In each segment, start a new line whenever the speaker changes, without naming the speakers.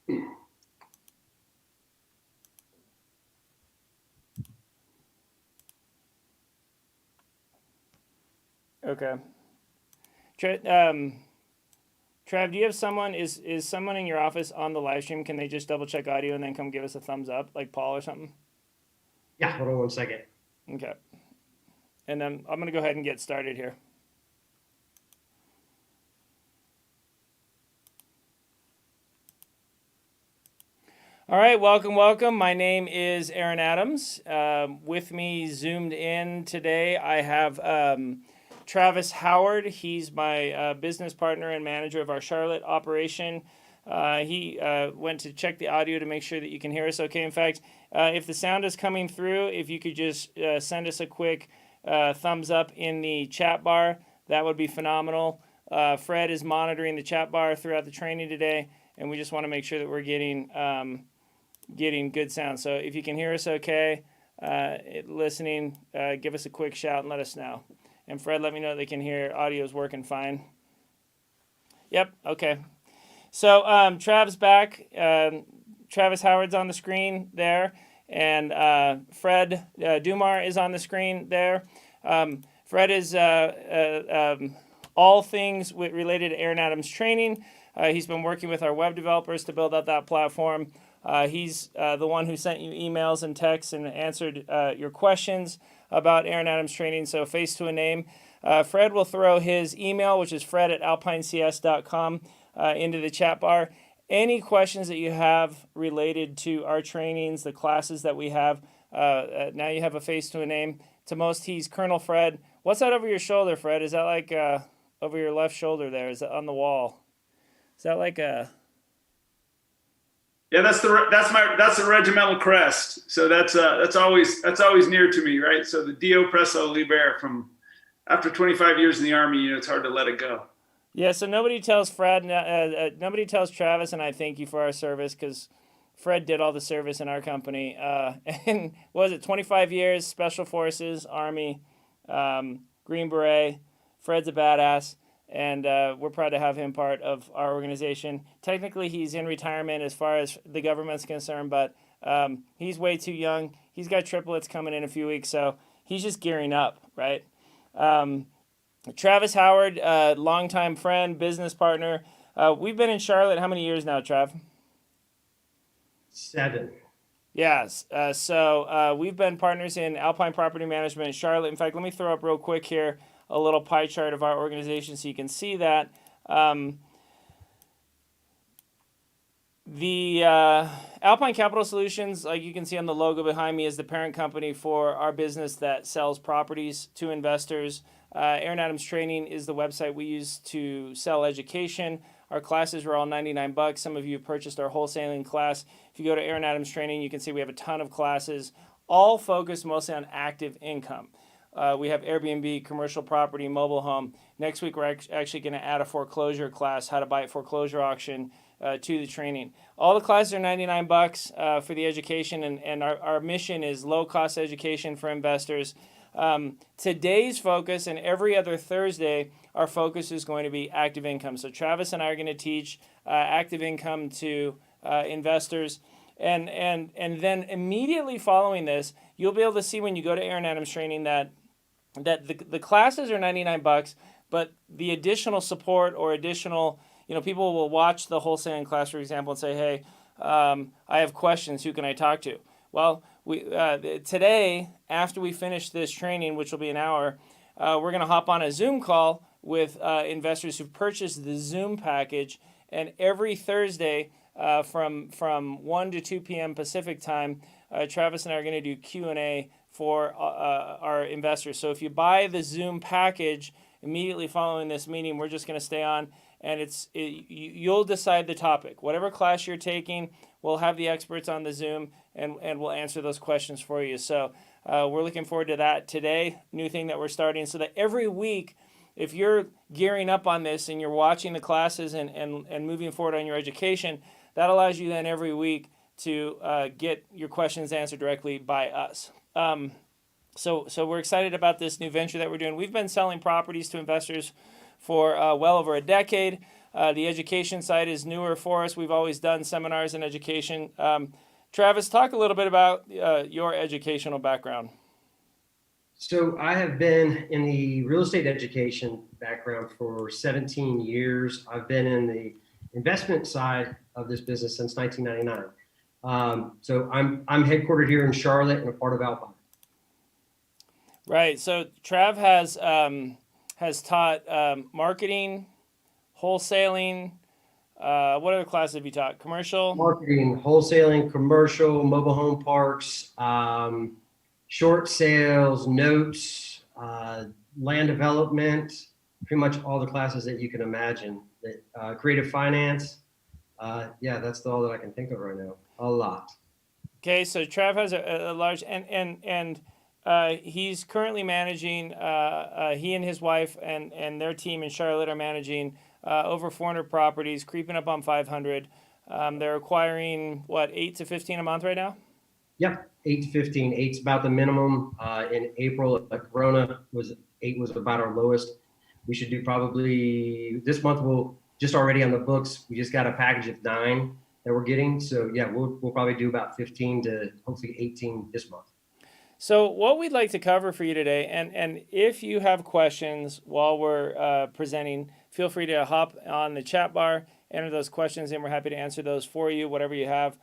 Okay. Trav, do you have someone? Is someone in your office on the live stream? Can they just double check audio and then come give us a thumbs up, like Paul or something?
Yeah, hold on 1 second.
Okay. And then I'm gonna go ahead and get started here. All right, welcome, welcome. My name is Aaron Adams. With me, zoomed in today, I have Travis Howard. He's my business partner and manager of our Charlotte operation. He went to check the audio to make sure that you can hear us okay. In fact, if the sound is coming through, if you could just send us a quick thumbs up in the chat bar, that would be phenomenal. Fred is monitoring the chat bar throughout the training today, and we just want to make sure that we're getting good sound. So if you can hear us okay, listening, give us a quick shout and let us know. And Fred, let me know they can hear audio is working fine. Yep, okay. So Trav's back. Travis Howard's on the screen there. And Fred Dumar is on the screen there. Fred is all things related to Aaron Adams training. He's been working with our web developers to build out that platform. He's the one who sent you emails and texts and answered your questions about Aaron Adams training. So face to a name. Fred will throw his email, which is fred@alpinecs.com, into the chat bar. Any questions that you have related to our trainings, the classes that we have, now you have a face to a name. To most, he's Colonel Fred. What's that over your shoulder, Fred? Is that like over your left shoulder there? Is that on the wall? Is that like a...
Yeah, that's the regimental crest. So that's always near to me, right? So the Dio Presso Liber from after 25 years in the Army, it's hard to let it go.
Yeah, so nobody tells Fred, nobody tells Travis, and I thank you for our service because Fred did all the service in our company. And what was it, 25 years, Special Forces, Army, Green Beret. Fred's a badass. And we're proud to have him part of our organization. Technically, he's in retirement as far as the government's concerned, but he's way too young. He's got triplets coming in a few weeks, so he's just gearing up, right? Travis Howard, longtime friend, business partner. We've been in Charlotte how many years now, Trav?
7.
Yes. So we've been partners in Alpine Property Management in Charlotte. In fact, let me throw up real quick here a little pie chart of our organization so you can see that. The Alpine Capital Solutions, like you can see on the logo behind me, is the parent company for our business that sells properties to investors. Aaron Adams Training is the website we use to sell education. Our classes are all $99. Some of you have purchased our wholesaling class. If you go to Aaron Adams Training, you can see we have a ton of classes, all focused mostly on active income. We have Airbnb, commercial property, mobile home. Next week, we're actually going to add a foreclosure class, how to buy at foreclosure auction, to the training. All the classes are $99 for the education, and our mission is low-cost education for investors. Today's focus, and every other Thursday, our focus is going to be active income. So Travis and I are going to teach active income to investors. And then immediately following this, you'll be able to see when you go to Aaron Adams Training that the classes are $99, but the additional support or additional, people will watch the wholesaling class, for example, and say, hey, I have questions. Who can I talk to? Well, today, after we finish this training, which will be an hour, we're going to hop on a Zoom call with investors who've purchased the Zoom package. And every Thursday from 1 to 2 p.m. Pacific time, Travis and I are going to do Q&A for our investors. So if you buy the Zoom package immediately following this meeting, we're just going to stay on, and you'll decide the topic. Whatever class you're taking, we'll have the experts on the Zoom, and we'll answer those questions for you. So we're looking forward to that today, new thing that we're starting, so that every week, if you're gearing up on this and you're watching the classes and moving forward on your education, that allows you then every week to get your questions answered directly by us. So we're excited about this new venture that we're doing. We've been selling properties to investors for well over a decade. The education side is newer for us. We've always done seminars in education. Travis, talk a little bit about your educational background.
So I have been in the real estate education background for 17 years. I've been in the investment side of this business since 1999. So I'm headquartered here in Charlotte and a part of Alpine.
Right. So Trav has taught marketing, wholesaling. What other classes have you taught? Commercial?
Marketing, wholesaling, commercial, mobile home parks, short sales, notes, land development, pretty much all the classes that you can imagine. Creative finance. Yeah, that's all that I can think of right now. A lot.
Okay, so Trav has a large and he's currently managing. He and his wife and their team in Charlotte are managing over 400 properties, creeping up on 500. They're acquiring what 8 to 15 a month right now.
Yep, 8 to 15. 8's about the minimum. In April, Corona was 8 was about our lowest. We should do probably this month. We'll just already on the books. We just got a package of 9 that we're getting. So yeah, we'll probably do about 15 to hopefully 18 this month.
So what we'd like to cover for you today, and if you have questions while we're presenting, feel free to hop on the chat bar, enter those questions, and we're happy to answer those for you, whatever you have.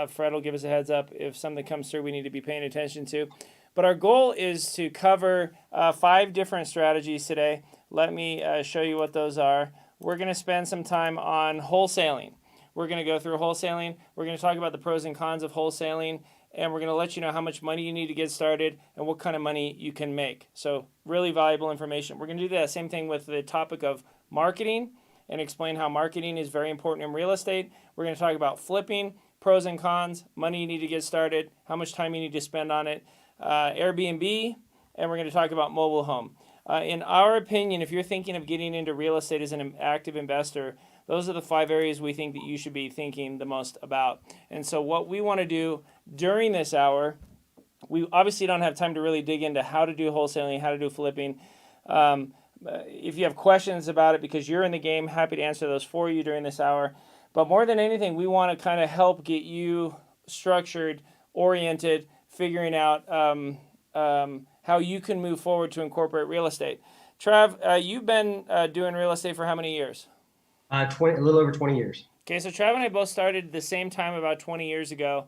Fred will give us a heads up if something comes through we need to be paying attention to. But our goal is to cover 5 different strategies today. Let me show you what those are. We're going to spend some time on wholesaling. We're going to go through wholesaling. We're going to talk about the pros and cons of wholesaling, and we're going to let you know how much money you need to get started and what kind of money you can make. So really valuable information. We're going to do that same thing with the topic of marketing and explain how marketing is very important in real estate. We're going to talk about flipping, pros and cons, money you need to get started, how much time you need to spend on it, Airbnb, and we're going to talk about mobile home. In our opinion, if you're thinking of getting into real estate as an active investor, those are the 5 areas we think that you should be thinking the most about. And so what we want to do during this hour, we obviously don't have time to really dig into how to do wholesaling, how to do flipping. If you have questions about it because you're in the game, happy to answer those for you during this hour. But more than anything, we want to kind of help get you structured, oriented, figuring out how you can move forward to incorporate real estate. Trav, you've been doing real estate for how many years?
A little over 20 years.
Okay, so Trav and I both started at the same time about 20 years ago.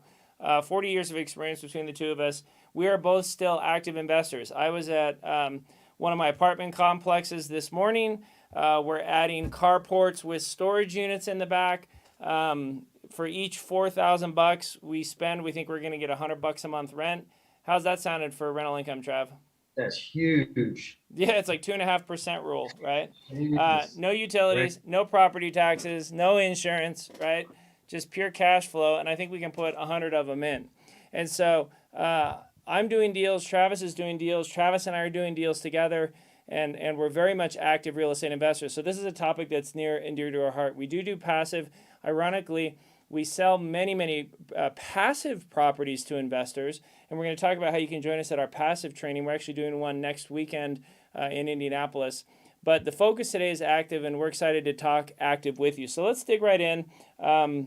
40 years of experience between the two of us. We are both still active investors. I was at one of my apartment complexes this morning. We're adding carports with storage units in the back. For each $4,000 we spend, we think we're going to get $100 a month rent. How's that sounded for rental income, Trav?
That's huge.
Yeah, it's like 2.5% rule, right?
Huge.
No utilities,
Right.
no property taxes, no insurance, right? Just pure cash flow, and I think we can put 100 of them in. And so I'm doing deals, Travis is doing deals, Travis and I are doing deals together, and we're very much active real estate investors. So this is a topic that's near and dear to our heart. We do passive. Ironically, we sell many passive properties to investors, and we're going to talk about how you can join us at our passive training. We're actually doing one next weekend in Indianapolis. But the focus today is active, and we're excited to talk active with you. So let's dig right in and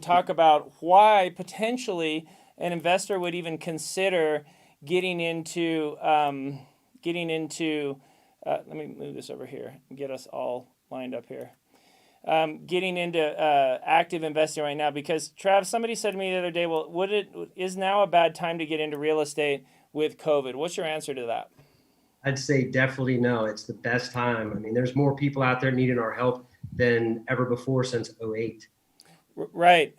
talk about why potentially an investor would even consider getting into let me move this over here and get us all lined up here. Getting into active investing right now, because Trav, somebody said to me the other day, well, is now a bad time to get into real estate with COVID? What's your answer to that?
I'd say definitely no. It's the best time. I mean, there's more people out there needing our help than ever before since 2008.
Right.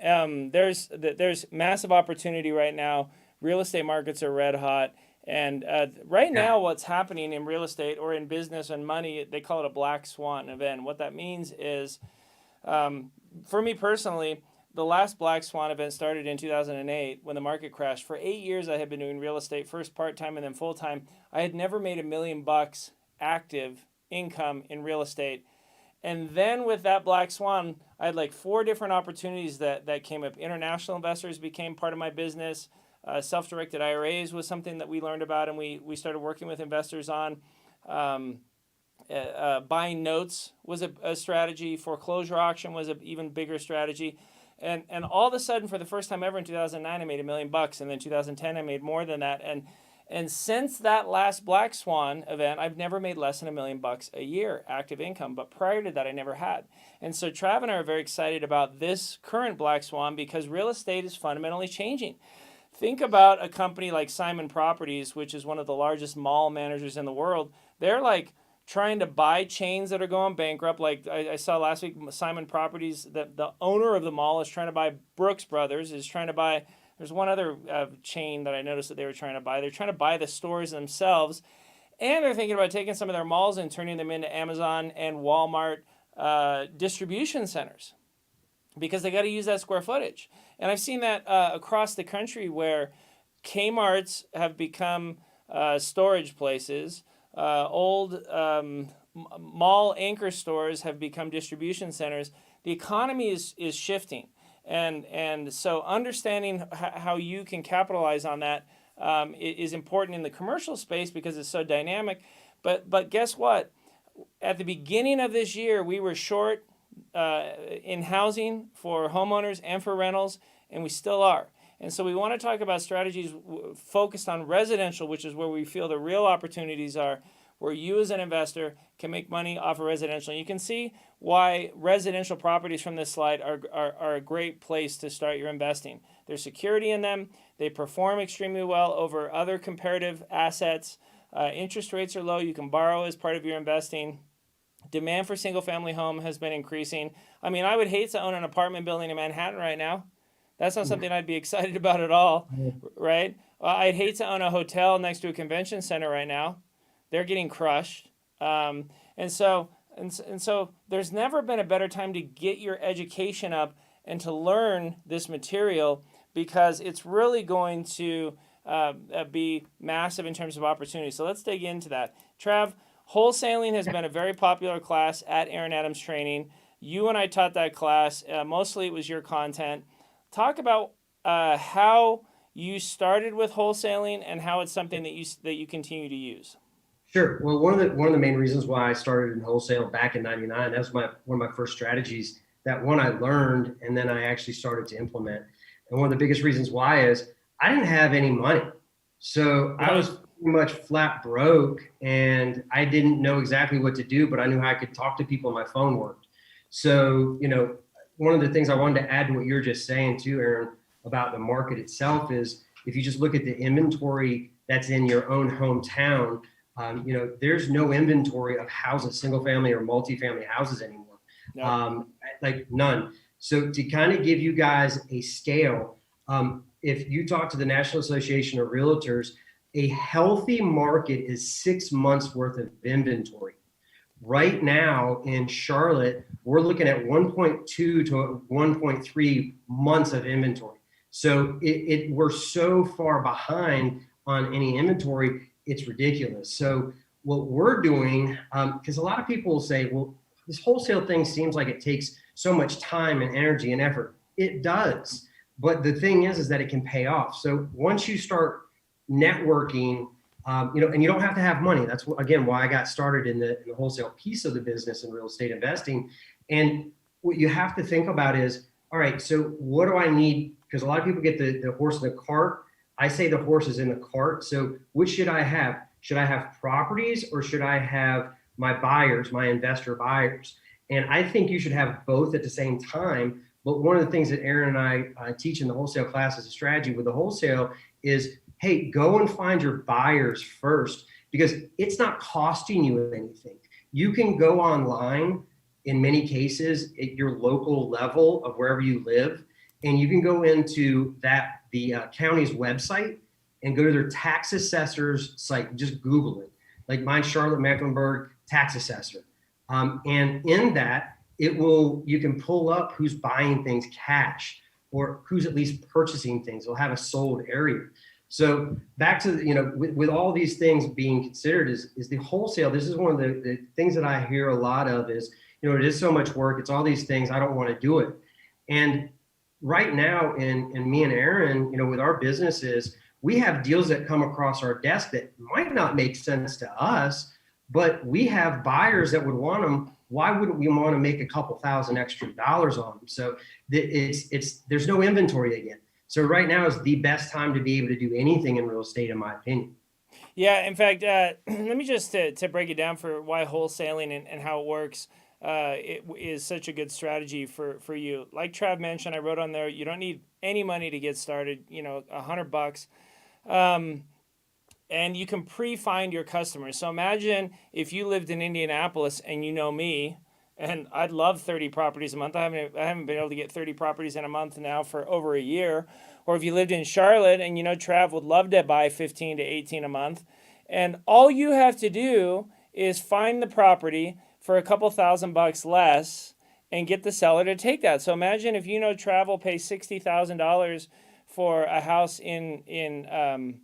There's massive opportunity right now. Real estate markets are red hot. And right now what's happening in real estate or in business and money, they call it a black swan event. What that means is, for me personally, the last black swan event started in 2008 when the market crashed. For 8 years, I had been doing real estate, first part-time and then full-time. I had never made $1 million active income in real estate. And then with that black swan, I had like 4 different opportunities that came up. International investors became part of my business. Self-directed IRAs was something that we learned about and we started working with investors on. Buying notes was a strategy. Foreclosure auction was an even bigger strategy. And all of a sudden, for the first time ever in 2009, I made $1 million, and then 2010, I made more than that. And since that last Black Swan event, I've never made less than $1 million a year active income. But prior to that, I never had. And so Trav and I are very excited about this current Black Swan because real estate is fundamentally changing. Think about a company like Simon Properties, which is one of the largest mall managers in the world. They're like trying to buy chains that are going bankrupt. Like I saw last week, Simon Properties, the owner of the mall is trying to buy Brooks Brothers, is trying to buy, there's one other chain that I noticed that they were trying to buy. They're trying to buy the stores themselves. And they're thinking about taking some of their malls and turning them into Amazon and Walmart distribution centers because they got to use that square footage. And I've seen that across the country where Kmart's have become storage places. Old mall anchor stores have become distribution centers. The economy is shifting. And so understanding how you can capitalize on that is important in the commercial space because it's so dynamic. But guess what? At the beginning of this year, we were short in housing for homeowners and for rentals, and we still are. And so we want to talk about strategies focused on residential, which is where we feel the real opportunities are, where you as an investor can make money off of residential. And you can see why residential properties from this slide are a great place to start your investing. There's security in them. They perform extremely well over other comparative assets. Interest rates are low. You can borrow as part of your investing. Demand for single-family home has been increasing. I mean, I would hate to own an apartment building in Manhattan right now. That's not something I'd be excited about at all, right? I'd hate to own a hotel next to a convention center right now. They're getting crushed. And so there's never been a better time to get your education up and to learn this material because it's really going to be massive in terms of opportunity. So let's dig into that. Trav, wholesaling has been a very popular class at Aaron Adams Training. You and I taught that class. Mostly it was your content. Talk about how you started with wholesaling and how it's something that you continue to use.
Sure. Well, one of the main reasons why I started in wholesale back in '99, that was one of my first strategies. That one I learned and then I actually started to implement. And one of the biggest reasons why is I didn't have any money, so I was pretty much flat broke, and I didn't know exactly what to do, but I knew how I could talk to people. My phone worked. So one of the things I wanted to add to what you're just saying too, Aaron, about the market itself is if you just look at the inventory that's in your own hometown, there's no inventory of houses, single family or multifamily houses anymore. No. Like none. So to kind of give you guys a scale, if you talk to the National Association of Realtors, a healthy market is 6 months worth of inventory. Right now in Charlotte, we're looking at 1.2 to 1.3 months of inventory. So we're so far behind on any inventory, it's ridiculous. So what we're doing, because a lot of people will say, well, this wholesale thing seems like it takes so much time and energy and effort. It does. But the thing is that it can pay off. So once you start networking, and you don't have to have money. That's again why I got started in the wholesale piece of the business in real estate investing. And what you have to think about is, all right, so what do I need? Because a lot of people get the horse in the cart. I say the horse is in the cart. So which should I have? Should I have properties or should I have my buyers, my investor buyers? And I think you should have both at the same time. But one of the things that Aaron and I teach in the wholesale class as a strategy with the wholesale is, hey, go and find your buyers first, because it's not costing you anything. You can go online in many cases at your local level of wherever you live, and you can go into the county's website and go to their tax assessor's site. Just Google it. Like mine, Charlotte Mecklenburg tax assessor. And in that, you can pull up who's buying things cash or who's at least purchasing things. They'll have a sold area. So back to, with all these things being considered is the wholesale. This is one of the things that I hear a lot of is, it is so much work. It's all these things. I don't want to do it. And right now in me and Aaron, with our businesses, we have deals that come across our desk that might not make sense to us, but we have buyers that would want them. Why wouldn't we want to make a couple thousand extra dollars on them? So there's no inventory again. So right now is the best time to be able to do anything in real estate, in my opinion.
Yeah, in fact, let me just to break it down for why wholesaling and how it works. It is such a good strategy for you. Like Trav mentioned, I wrote on there, you don't need any money to get started. $100, and you can pre-find your customers. So imagine if you lived in Indianapolis and you know me, and I'd love 30 properties a month. I haven't been able to get 30 properties in a month now for over a year. Or if you lived in Charlotte and Trav would love to buy 15 to 18 a month, and all you have to do is find the property for a couple $1,000 less and get the seller to take that. So imagine if Trav will pay $60,000 for a house in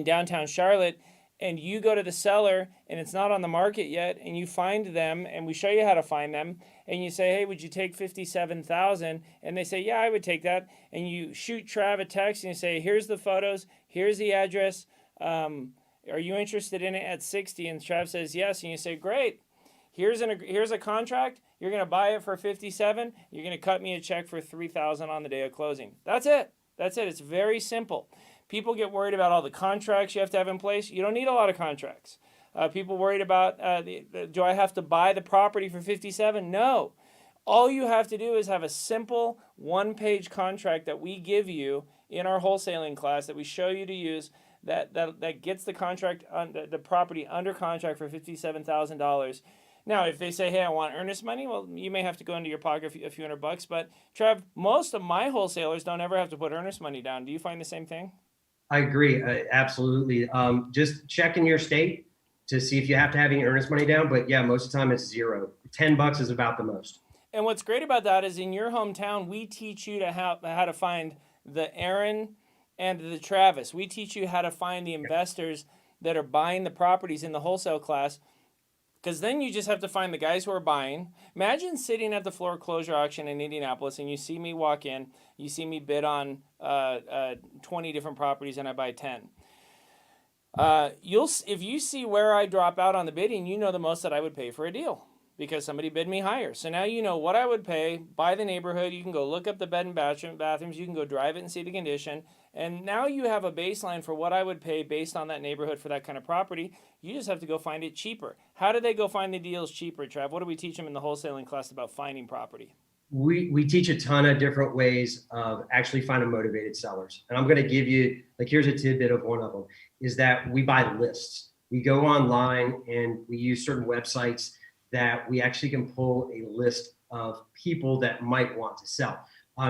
downtown Charlotte, and you go to the seller and it's not on the market yet, and you find them and we show you how to find them, and you say, hey, would you take 57,000? And they say, yeah, I would take that. And you shoot Trav a text and you say, here's the photos, here's the address. Are you interested in it at 60? And Trav says yes. And you say, great. Here's a contract. You're going to buy it for 57. You're going to cut me a check for 3,000 on the day of closing. That's it. It's very simple. People get worried about all the contracts you have to have in place. You don't need a lot of contracts. People worried about, do I have to buy the property for 57? No. All you have to do is have a simple one-page contract that we give you in our wholesaling class that we show you to use that gets the the property under contract for $57,000. Now, if they say, hey, I want earnest money, well, you may have to go into your pocket a few $100. But, Trev, most of my wholesalers don't ever have to put earnest money down. Do you find the same thing?
I agree. Absolutely. Just check in your state to see if you have to have any earnest money down. But yeah, most of the time it's zero. $10 is about the most.
And what's great about that is in your hometown, we teach you how to find the Aaron and the Travis. We teach you how to find the investors that are buying the properties in the wholesale class, because then you just have to find the guys who are buying. Imagine sitting at the foreclosure auction in Indianapolis and you see me walk in, you see me bid on 20 different properties and I buy 10. If you see where I drop out on the bidding, you know the most that I would pay for a deal because somebody bid me higher. So now you know what I would pay by the neighborhood. You can go look up the bed and bathrooms. You can go drive it and see the condition. And now you have a baseline for what I would pay based on that neighborhood for that kind of property. You just have to go find it cheaper. How do they go find the deals cheaper, Trav? What do we teach them in the wholesaling class about finding property?
We teach a ton of different ways of actually finding motivated sellers. And I'm going to give you, here's a tidbit of one of them, is that we buy lists. We go online and we use certain websites that we actually can pull a list of people that might want to sell.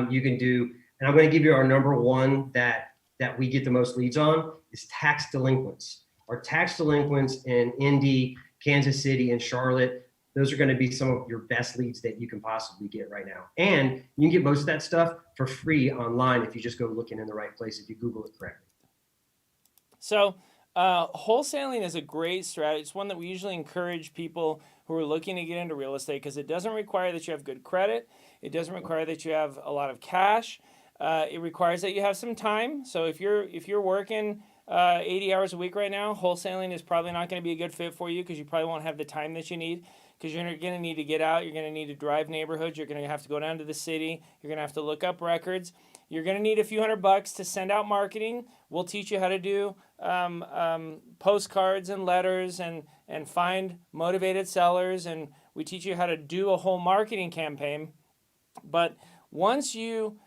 You can do, and I'm going to give you our number one that we get the most leads on is tax delinquents. Our tax delinquents in Indy, Kansas City, and Charlotte, those are going to be some of your best leads that you can possibly get right now. And you can get most of that stuff for free online if you just go looking in the right place, if you Google it correctly.
So wholesaling is a great strategy. It's one that we usually encourage people who are looking to get into real estate because it doesn't require that you have good credit. It doesn't require that you have a lot of cash. It requires that you have some time. So if you're working 80 hours a week right now, wholesaling is probably not going to be a good fit for you because you probably won't have the time that you need, because you're going to need to get out. You're going to need to drive neighborhoods. You're going to have to go down to the city. You're going to have to look up records. You're going to need a few $100 to send out marketing. We'll teach you how to do postcards and letters and find motivated sellers. And we teach you how to do a whole marketing campaign. But once you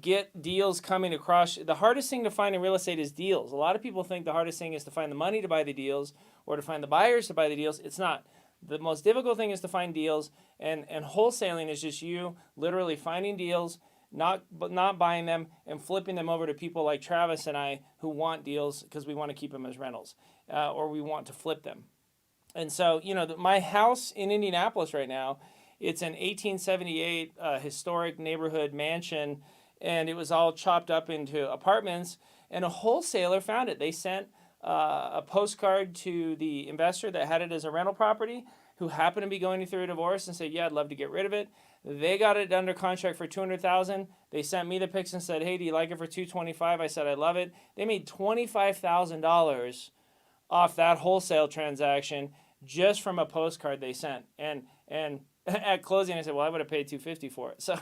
get deals coming across, the hardest thing to find in real estate is deals. A lot of people think the hardest thing is to find the money to buy the deals or to find the buyers to buy the deals. It's not. The most difficult thing is to find deals, and wholesaling is just you literally finding deals, not buying them, and flipping them over to people like Travis and I who want deals because we want to keep them as rentals or we want to flip them. And so, my house in Indianapolis right now, it's an 1878 historic neighborhood mansion, and it was all chopped up into apartments, and a wholesaler found it. They sent a postcard to the investor that had it as a rental property, who happened to be going through a divorce, and said, yeah, I'd love to get rid of it. They got it under contract for $200,000. They sent me the pics and said, hey, do you like it for $225,000? I said, I love it. They made $25,000 off that wholesale transaction. just from a postcard they sent. And at closing, I said, well, I would have paid $250 for it. So,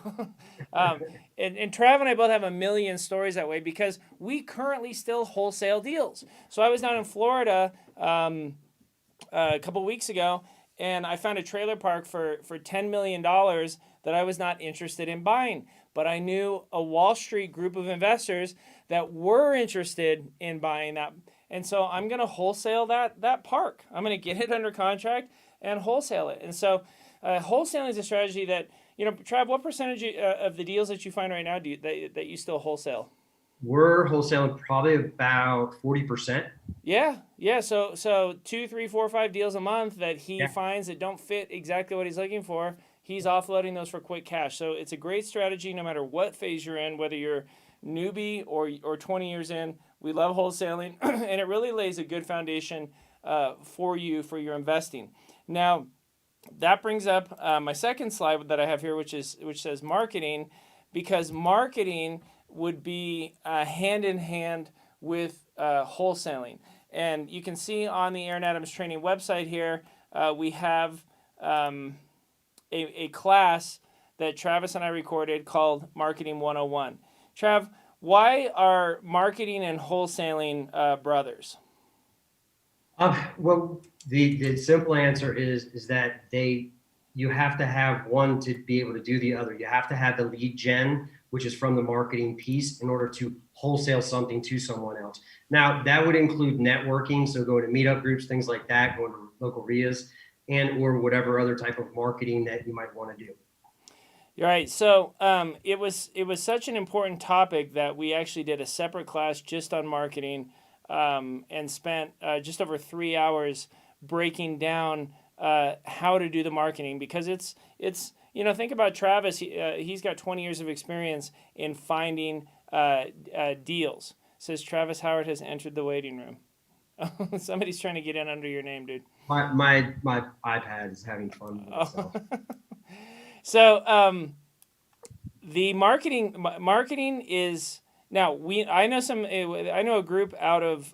and Trav and I both have a million stories that way because we currently still wholesale deals. So I was down in Florida a couple weeks ago, and I found a trailer park for $10 million that I was not interested in buying. But I knew a Wall Street group of investors that were interested in buying that. And so I'm going to wholesale that park. I'm going to get it under contract and wholesale it. And so wholesaling is a strategy that, Trav, what percentage of the deals that you find right now that you still wholesale?
We're wholesaling probably about 40%.
Yeah. So 2, 3, 4, 5 deals a month that he finds that don't fit exactly what he's looking for. He's offloading those for quick cash. So it's a great strategy no matter what phase you're in, whether you're newbie or 20 years in. We love wholesaling, and it really lays a good foundation for your investing. Now, that brings up my second slide that I have here, which says marketing, because marketing would be hand in hand with wholesaling. And you can see on the Aaron Adams Training website here, we have a class that Travis and I recorded called Marketing 101. Trav, why are marketing and wholesaling brothers?
Well, the simple answer is that you have to have one to be able to do the other. You have to have the lead gen, which is from the marketing piece, in order to wholesale something to someone else. Now, that would include networking, so going to meetup groups, things like that, going to local RIAs, and or whatever other type of marketing that you might want to do.
Right. So it was such an important topic that we actually did a separate class just on marketing and spent just over 3 hours breaking down how to do the marketing, because it's think about Travis. He's got 20 years of experience in finding deals. It says Travis Howard has entered the waiting room. Somebody's trying to get in under your name, dude.
My iPad is having fun with itself.
So the marketing is now I know a group out of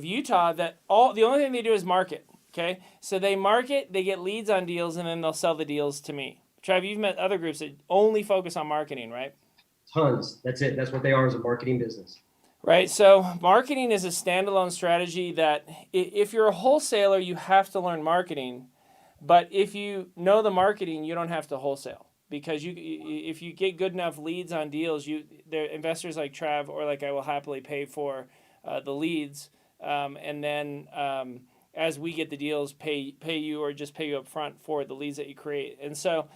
Utah that the only thing they do is market. Okay, so they market, they get leads on deals, and then they'll sell the deals to me. Trav, you've met other groups that only focus on marketing, right?
Tons. That's it. That's what they are, as a marketing business.
Right. So marketing is a standalone strategy that if you're a wholesaler, you have to learn marketing. But if you know the marketing, you don't have to wholesale, because if you get good enough leads on deals, the investors like Trav or like I will happily pay for the leads, and then as we get the deals, pay you or just pay you up front for the leads that you create. And so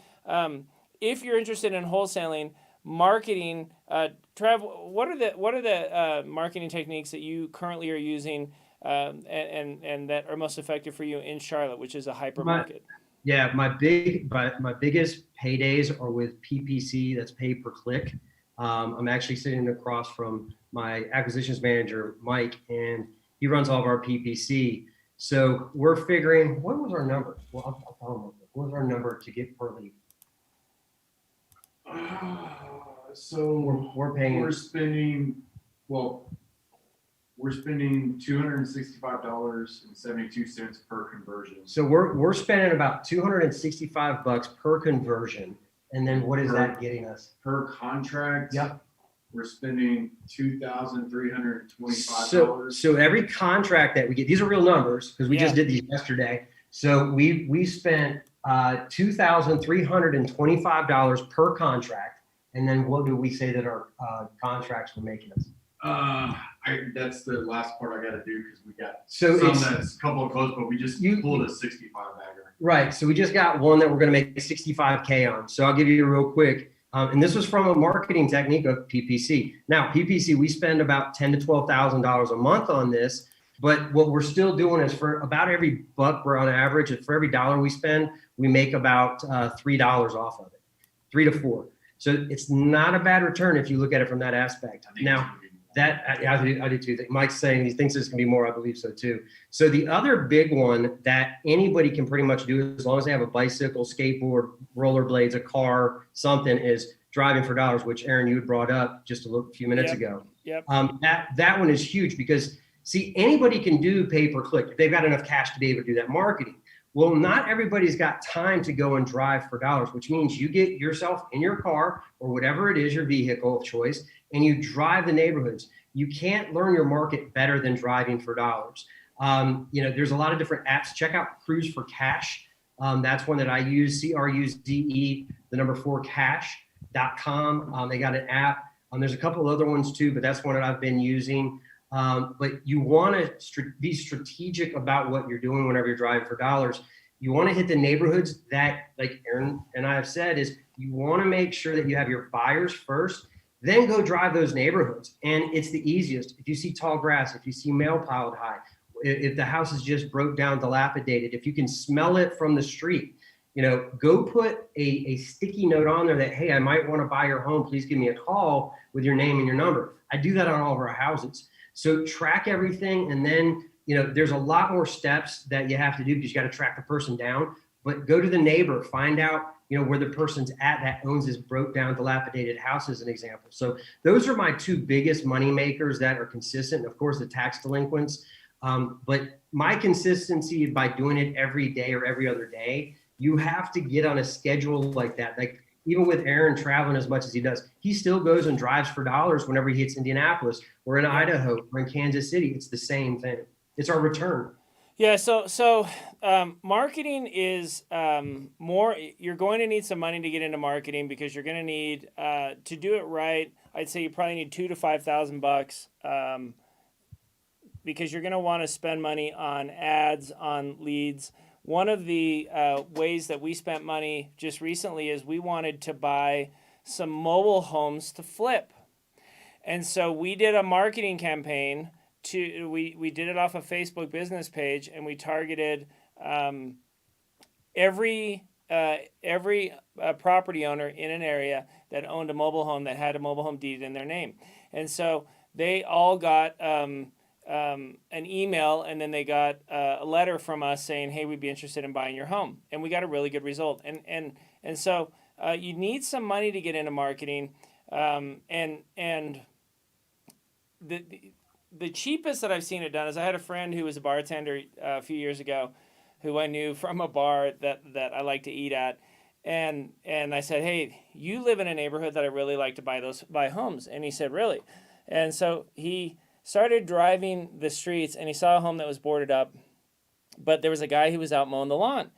if you're interested in wholesaling, marketing, Trav, what are the marketing techniques that you currently are using and that are most effective for you in Charlotte, which is a hyper market?
My biggest paydays are with PPC. That's pay per click. I'm actually sitting across from my acquisitions manager, Mike, and he runs all of our PPC. So we're figuring, what was our number? Well, I'll tell him. What was our number to get per lead?
So
we're paying.
We're spending $265.72 per conversion.
So we're spending about $265 per conversion, and then what is that getting us
per contract?
Yep.
We're spending $2,325.
So every contract that we get, these are real numbers because we just did these yesterday. So we spent $2,325 per contract, and then what do we say that our contracts were making us?
That's the last part I got to do, because we got that's a couple of close, but we just pulled a 65 bagger.
Right. So we just got one that we're going to make 65K on. So I'll give you real quick. And this was from a marketing technique of PPC. Now, PPC, we spend about $10,000 to $12,000 a month on this. But what we're still doing is, for about every buck, we're on average, for every dollar we spend, we make about $3 off of it, 3 to 4. So it's not a bad return if you look at it from that aspect. Now, I do too. Mike's saying he thinks there's going to be more. I believe so too. So the other big one that anybody can pretty much do, as long as they have a bicycle, skateboard, rollerblades, a car, something, is driving for dollars, which Aaron, you had brought up just a few minutes ago.
Yep.
That one is huge, because See, anybody can do pay-per-click if they've got enough cash to be able to do that marketing. Well, not everybody's got time to go and drive for dollars, which means you get yourself in your car or whatever it is, your vehicle of choice, and you drive the neighborhoods. You can't learn your market better than driving for dollars. There's a lot of different apps. Check out Cruise for Cash. That's one that I use, CRUZE, the number 4 cash.com. They got an app. There's a couple other ones too, but that's one that I've been using. But you want to be strategic about what you're doing whenever you're driving for dollars. You want to hit the neighborhoods that, like Aaron and I have said, is you want to make sure that you have your buyers first, then go drive those neighborhoods. And it's the easiest. If you see tall grass, if you see mail piled high, if the house is just broke down, dilapidated, if you can smell it from the street, go put a sticky note on there that, hey, I might want to buy your home. Please give me a call with your name and your number. I do that on all of our houses. So track everything. And then, there's a lot more steps that you have to do because you got to track the person down, but go to the neighbor, find out, where the person's at that owns this broke down, dilapidated house as an example. So those are my 2 biggest money makers that are consistent. Of course, the tax delinquents. But my consistency by doing it every day or every other day, you have to get on a schedule like that. Like even with Aaron traveling as much as he does, he still goes and drives for dollars whenever he hits Indianapolis or in Idaho or in Kansas City. It's the same thing. It's our return.
Yeah. So marketing is more, you're going to need some money to get into marketing because you're going to need, to do it right. I'd say you probably need $2,000 to $5,000, because you're going to want to spend money on ads, on leads. One of the ways that we spent money just recently is we wanted to buy some mobile homes to flip. And so we did a marketing campaign we did it off a Facebook business page, and we targeted every property owner in an area that owned a mobile home that had a mobile home deed in their name. And so they all got an email, and then they got a letter from us saying, hey, we'd be interested in buying your home. And we got a really good result. And so you need some money to get into marketing. And the cheapest that I've seen it done is I had a friend who was a bartender a few years ago who I knew from a bar that I like to eat at. And I said, hey, you live in a neighborhood that I really like to buy homes. And he said, really? And so he started driving the streets, and he saw a home that was boarded up, but there was a guy who was out mowing the lawn.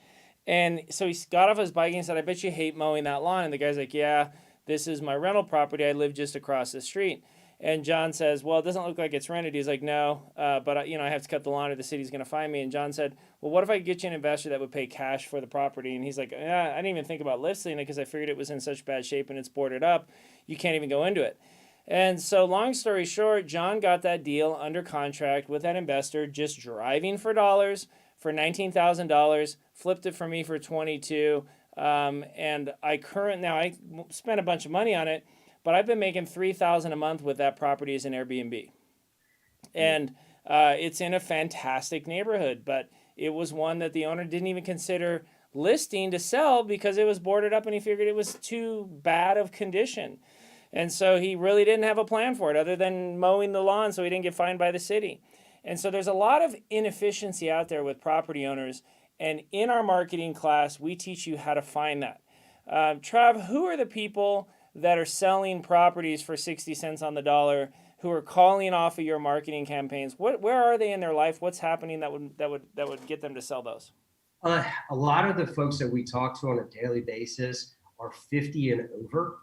And so he got off his bike and said, I bet you hate mowing that lawn. And the guy's like, yeah, this is my rental property. I live just across the street. And John says, well, it doesn't look like it's rented. He's like, no, but I have to cut the lawn or the city's going to find me. And John said, well, what if I could get you an investor that would pay cash for the property? And he's like, I didn't even think about listing it because I figured it was in such bad shape and it's boarded up. You can't even go into it. And so long story short, John got that deal under contract with that investor, just driving for dollars for $19,000, flipped it for me for $22,000. And I spent a bunch of money on it, but I've been making $3,000 a month with that property as an Airbnb. And it's in a fantastic neighborhood, but it was one that the owner didn't even consider listing to sell because it was boarded up and he figured it was too bad of condition. And so he really didn't have a plan for it other than mowing the lawn so he didn't get fined by the city. And so there's a lot of inefficiency out there with property owners. And in our marketing class, we teach you how to find that. Trav, who are the people that are selling properties for 60 cents on the dollar, who are calling off of your marketing campaigns? Where are they in their life? What's happening that would get them to sell those?
A lot of the folks that we talk to on a daily basis are 50 and over.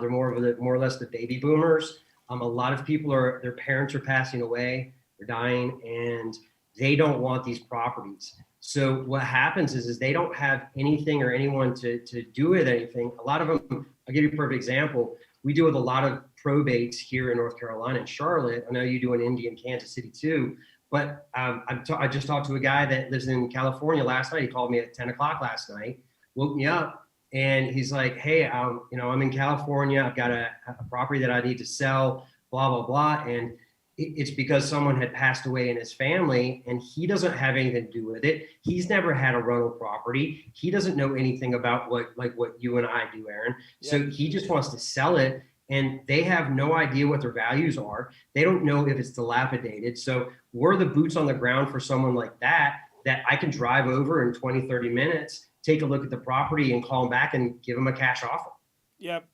They're more or less the baby boomers. A lot of people their parents are passing away, they're dying, and they don't want these properties. So what happens is they don't have anything or anyone to do with anything. A lot of them, I'll give you a perfect example. We deal with a lot of probates here in North Carolina and Charlotte. I know you do in Indy and Kansas City too. But I just talked to a guy that lives in California last night. He called me at 10 o'clock last night, woke me up. And he's like, hey, I'm in California. I've got a property that I need to sell, blah, blah, blah. And it's because someone had passed away in his family and he doesn't have anything to do with it. He's never had a rental property. He doesn't know anything about what you and I do, Aaron. Yeah. So he just wants to sell it. and they have no idea what their values are. They don't know if it's dilapidated. So we're the boots on the ground for someone like that I can drive over in 20, 30 minutes, take a look at the property and call them back and give them a cash offer.
Yep.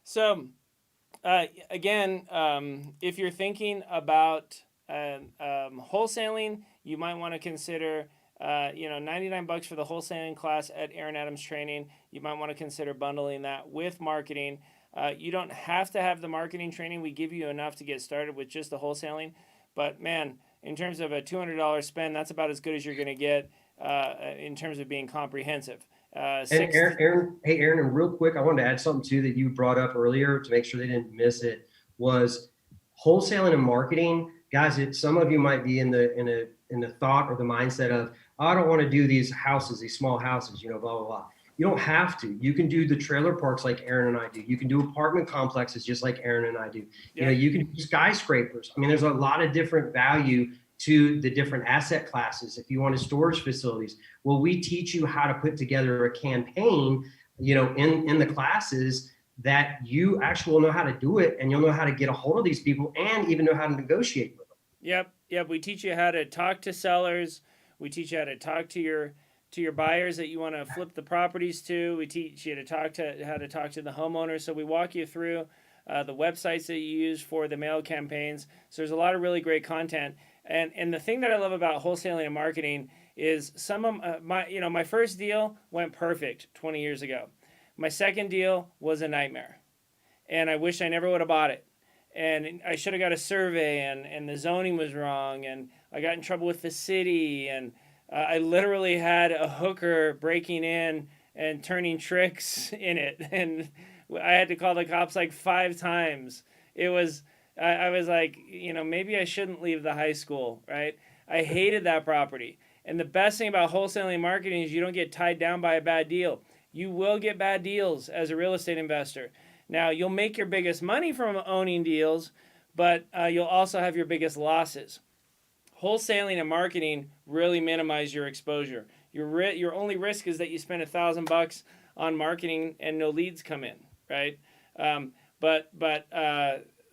So again, if you're thinking about wholesaling, you might want to consider, $99 for the wholesaling class at Aaron Adams Training. You might want to consider bundling that with marketing. You don't have to have the marketing training. We give you enough to get started with just the wholesaling. But man, in terms of a $200 spend, that's about as good as you're going to get in terms of being comprehensive.
And Aaron, and real quick, I wanted to add something too that you brought up earlier to make sure they didn't miss it, was wholesaling and marketing. Guys, some of you might be in the thought or the mindset of, oh, I don't want to do these houses, these small houses, blah, blah, blah. You don't have to. You can do the trailer parks like Aaron and I do. You can do apartment complexes just like Aaron and I do.
Yeah.
You can do skyscrapers. I mean, there's a lot of different value to the different asset classes. If you want to storage facilities, well, we teach you how to put together a campaign, in the classes that you actually will know how to do it, and you'll know how to get a hold of these people and even know how to negotiate with them.
Yep. We teach you how to talk to sellers. We teach you how to talk to your buyers that you want to flip the properties to. We teach you how to talk to the homeowners. So we walk you through the websites that you use for the mail campaigns. So there's a lot of really great content. And the thing that I love about wholesaling and marketing is some of my first deal went perfect 20 years ago. My second deal was a nightmare, and I wish I never would have bought it. And I should have got a survey, and the zoning was wrong, and I got in trouble with the city, and I literally had a hooker breaking in and turning tricks in it, and I had to call the cops like 5 times. I was like, maybe I shouldn't leave the high school, right? I hated that property. And the best thing about wholesaling and marketing is you don't get tied down by a bad deal. You will get bad deals as a real estate investor. Now, you'll make your biggest money from owning deals, but you'll also have your biggest losses. Wholesaling and marketing really minimize your exposure. Your only risk is that you spend $1,000 on marketing and no leads come in, right? But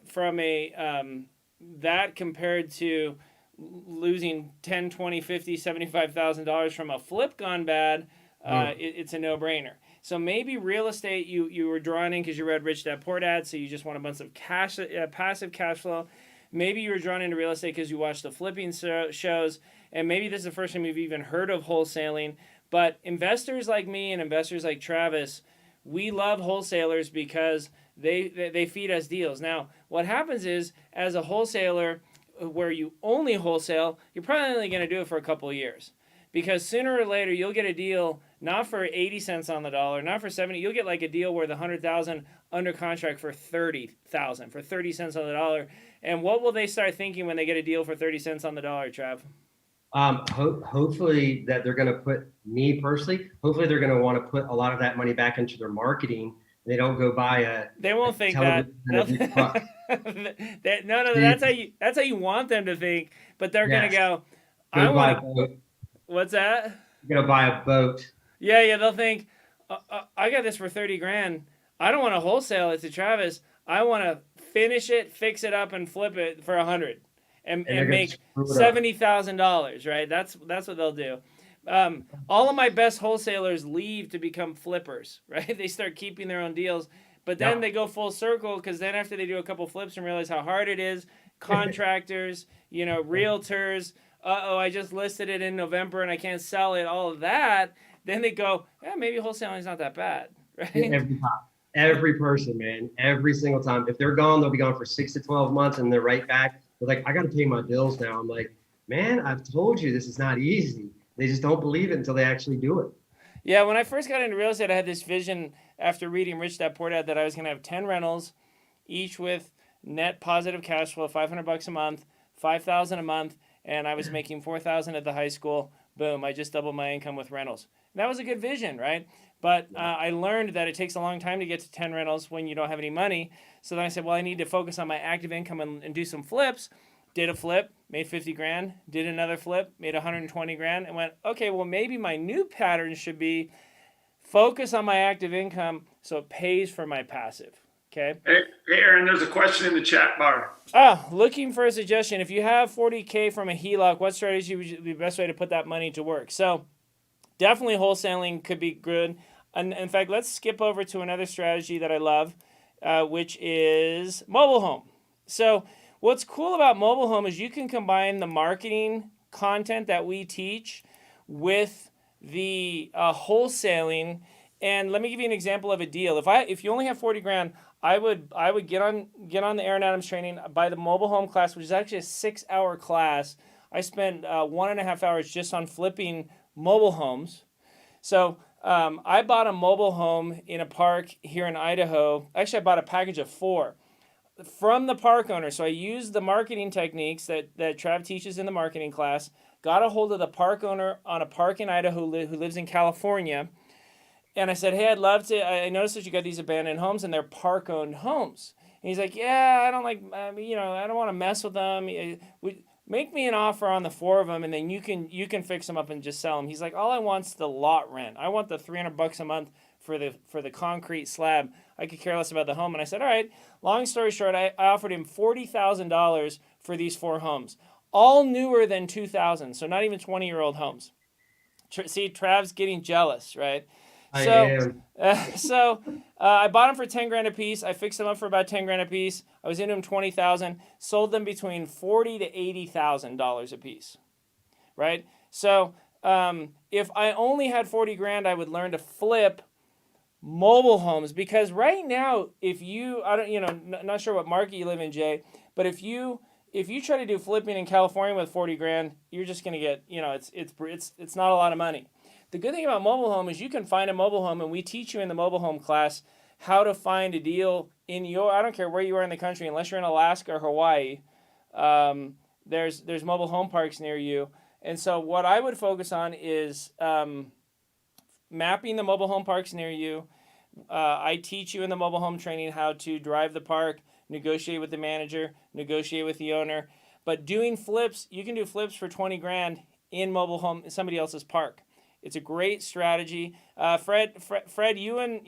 from that compared to losing $10, $20, $50, $75,000 from a flip gone bad, it's a no-brainer. So maybe real estate you were drawn in because you read Rich Dad Poor Dad, so you just want a bunch of passive cash flow. Maybe you were drawn into real estate because you watched the flipping shows, and maybe this is the first time you've even heard of wholesaling. But investors like me and investors like Travis, we love wholesalers because they feed us deals. Now, what happens is, as a wholesaler, where you only wholesale, you're probably only going to do it for a couple of years. Because sooner or later, you'll get a deal, not for 80 cents on the dollar, not for 70. You'll get like a deal where the 100,000 under contract for 30,000, for 30 cents on the dollar. And what will they start thinking when they get a deal for 30 cents on the dollar, Trav?
Hopefully that they're going to put, me personally, hopefully they're going to want to put a lot of that money back into their marketing. They don't go buy a.
They won't think that. No, that's how you want them to think. But they're going to go, I want to. What's that?
You're going to buy a boat.
Yeah. They'll think, I got this for 30 grand. I don't want to wholesale it to Travis. I want to finish it, fix it up, and flip it for 100 and make $70,000. Right? That's what they'll do. All of my best wholesalers leave to become flippers. Right? They start keeping their own deals, but then they go full circle because then after they do a couple flips and realize how hard it is, contractors, realtors. I just listed it in November and I can't sell it. All of that. Then they go, maybe wholesaling is not that bad. Right?
Every time. Every person, man, every single time. If they're gone, they'll be gone for 6 to 12 months and they're right back. They're like, I got to pay my bills now. I'm like, man, I've told you this is not easy. They just don't believe it until they actually do it.
Yeah, when I first got into real estate, I had this vision after reading Rich Dad Poor Dad that I was going to have 10 rentals, each with net positive cash flow, $500 a month, $5,000 a month, and I was making $4,000 at the high school. Boom, I just doubled my income with rentals. And that was a good vision, right? But I learned that it takes a long time to get to 10 rentals when you don't have any money. So then I said, well, I need to focus on my active income and do some flips. Did a flip, made 50 grand. Did another flip, made 120 grand. And went, okay, well, maybe my new pattern should be focus on my active income so it pays for my passive. Okay.
Hey, Aaron, there's a question in the chat bar.
Looking for a suggestion. If you have 40K from a HELOC, what strategy would be the best way to put that money to work? So definitely wholesaling could be good. And in fact, let's skip over to another strategy that I love, which is mobile home. So what's cool about mobile home is you can combine the marketing content that we teach with the wholesaling. And let me give you an example of a deal. If you only have 40 grand, I would get on the Aaron Adams training, buy the mobile home class, which is actually a 6-hour class. I spent 1.5 hours just on flipping mobile homes. So I bought a mobile home in a park here in Idaho. Actually, I bought a package of 4 from the park owner. So I used the marketing techniques that Trav teaches in the marketing class, got a hold of the park owner on a park in Idaho who lives in California. And I said, hey, I'd love to, I noticed that you got these abandoned homes and they're park-owned homes. And he's like, yeah, I don't like, I don't want to mess with them. Make me an offer on the 4 of them and then you can fix them up and just sell them. He's like, all I want's the lot rent. I want the $300 a month for the concrete slab. I could care less about the home. And I said, all right, long story short, I offered him $40,000 for these 4 homes, all newer than 2000. So not even 20-year-old homes. See, Trav's getting jealous, right? So I bought them for 10 grand a piece. I fixed them up for about 10 grand a piece. I was into them 20,000. Sold them between $40,000 to $80,000 a piece, right? So if I only had 40 grand, I would learn to flip mobile homes because right now, if you not sure what market you live in, Jay, but if you try to do flipping in California with 40 grand, you're just gonna get it's not a lot of money. The good thing about mobile home is you can find a mobile home, and we teach you in the mobile home class how to find a deal in I don't care where you are in the country, unless you're in Alaska or Hawaii, there's mobile home parks near you. And so what I would focus on is mapping the mobile home parks near you. I teach you in the mobile home training how to drive the park, negotiate with the manager, negotiate with the owner. But doing flips, you can do flips for 20 grand in mobile home, in somebody else's park. It's a great strategy. Fred, you and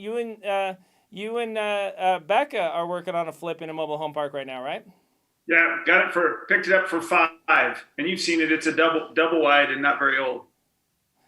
Becca are working on a flip in a mobile home park right now, right?
Yeah, picked it up for 5, and you've seen it. It's a double wide and not very old.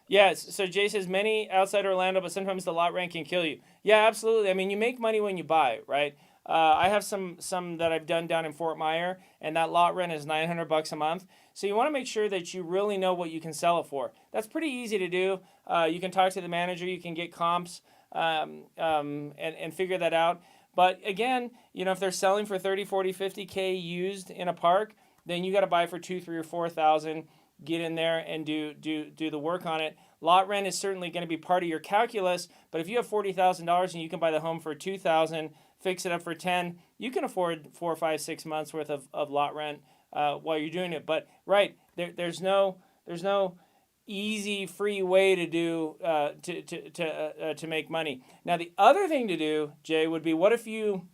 Yeah, so Jay says many outside Orlando, but sometimes the lot rent can kill you. Yeah, absolutely. I mean, you make money when you buy, right? I have some that I've done down in Fort Myer, and that lot rent is $900 a month. So you want to make sure that you really know what you can sell it for. That's pretty easy to do. You can talk to the manager, you can get comps, and figure that out. But again, if they're selling for 30, 40, 50K used in a park, then you got to buy for 2, 3, or 4,000. Get in there and do the work on it. Lot rent is certainly going to be part of your calculus, but if you have $40,000 and you can buy the home for $2,000, fix it up for 10, you can afford 4, 5, 6 months worth of lot rent while you're doing it. But right, there's no easy free way to do to make money. Now the other thing to do, Jay, would be what if you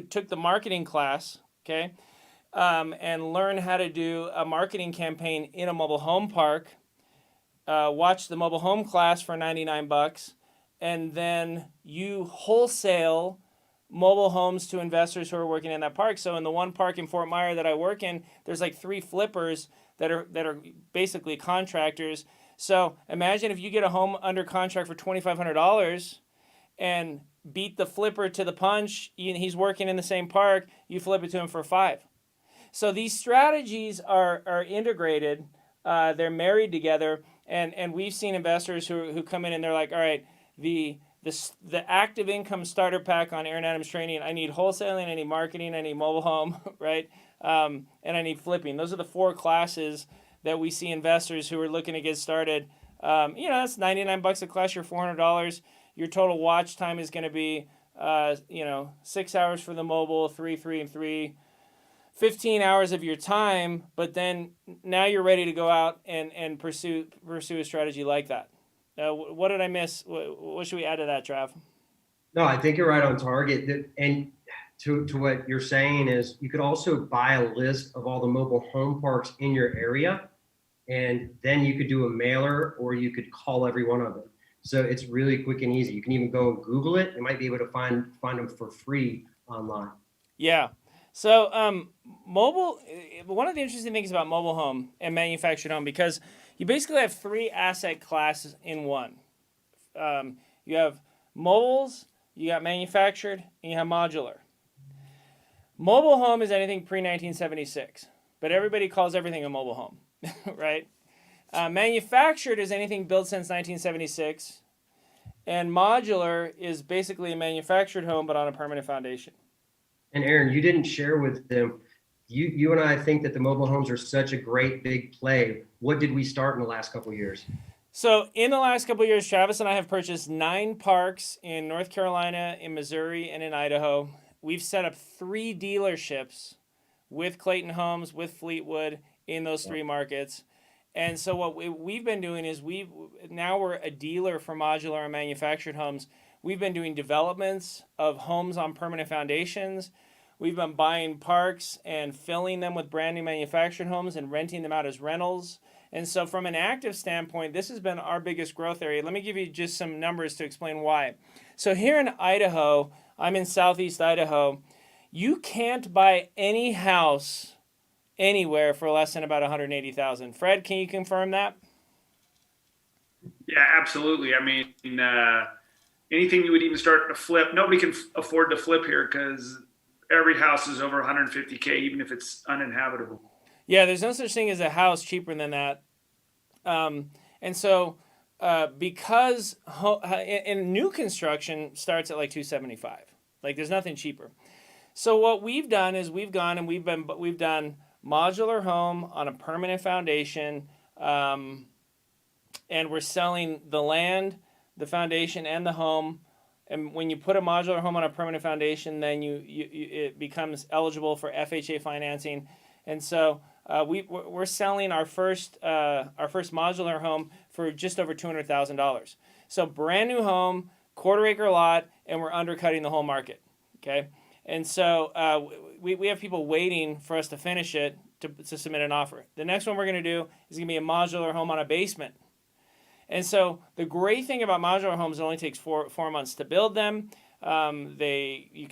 took the marketing class, okay? And learn how to do a marketing campaign in a mobile home park. Watch the mobile home class for $99, and then you wholesale mobile homes to investors who are working in that park. So in the one park in Fort Myer that I work in, there's like 3 flippers that are basically contractors. So imagine if you get a home under contract for $2,500 and beat the flipper to the punch. He's working in the same park. You flip it to him for $5,000. So these strategies are integrated. They're married together, and we've seen investors who come in and they're like, all right, the active income starter pack on Aaron Adams training. I need wholesaling, I need marketing, I need mobile home, right? And I need flipping. Those are the 4 classes that we see investors who are looking to get started. That's $99 a class. You're $400. Your total watch time is going to be 6 hours for the mobile, 3, 3, and 3. 15 hours of your time, but then now you're ready to go out and pursue a strategy like that. What did I miss? What should we add to that, Trav?
No, I think you're right on target. And to what you're saying is you could also buy a list of all the mobile home parks in your area, and then you could do a mailer or you could call every one of them. So it's really quick and easy. You can even go and Google it. You might be able to find them for free online.
Yeah. So mobile, one of the interesting things about mobile home and manufactured home, because you basically have three asset classes in one. You have mobiles, you got manufactured, and you have modular. Mobile home is anything pre-1976, but everybody calls everything a mobile home, right? Manufactured is anything built since 1976, and modular is basically a manufactured home but on a permanent foundation.
And Aaron, you didn't share with them. You and I think that the mobile homes are such a great big play. What did we start in the last couple of years?
So in the last couple of years, Travis and I have purchased 9 parks in North Carolina, in Missouri, and in Idaho. We've set up 3 dealerships with Clayton Homes, with Fleetwood in those 3 markets. And so what we've been doing is now we're a dealer for modular and manufactured homes. We've been doing developments of homes on permanent foundations. We've been buying parks and filling them with brand new manufactured homes and renting them out as rentals. And so from an active standpoint, this has been our biggest growth area. Let me give you just some numbers to explain why. So here in Idaho, I'm in southeast Idaho, you can't buy any house anywhere for less than about $180,000. Fred, can you confirm that?
Yeah, absolutely. I mean, anything you would even start to flip, nobody can afford to flip here because every house is over 150K, even if it's uninhabitable.
Yeah, there's no such thing as a house cheaper than that. And so because in new construction starts at like $275, like there's nothing cheaper. So what we've done is we've gone and we've done modular home on a permanent foundation, and we're selling the land, the foundation, and the home. And when you put a modular home on a permanent foundation, then it becomes eligible for FHA financing. And so we're selling our first modular home for just over $200,000. So brand new home, quarter-acre lot, and we're undercutting the whole market. Okay, and so we have people waiting for us to finish it to submit an offer. The next one we're going to do is going to be a modular home on a basement. And so the great thing about modular homes, it only takes four months to build them. They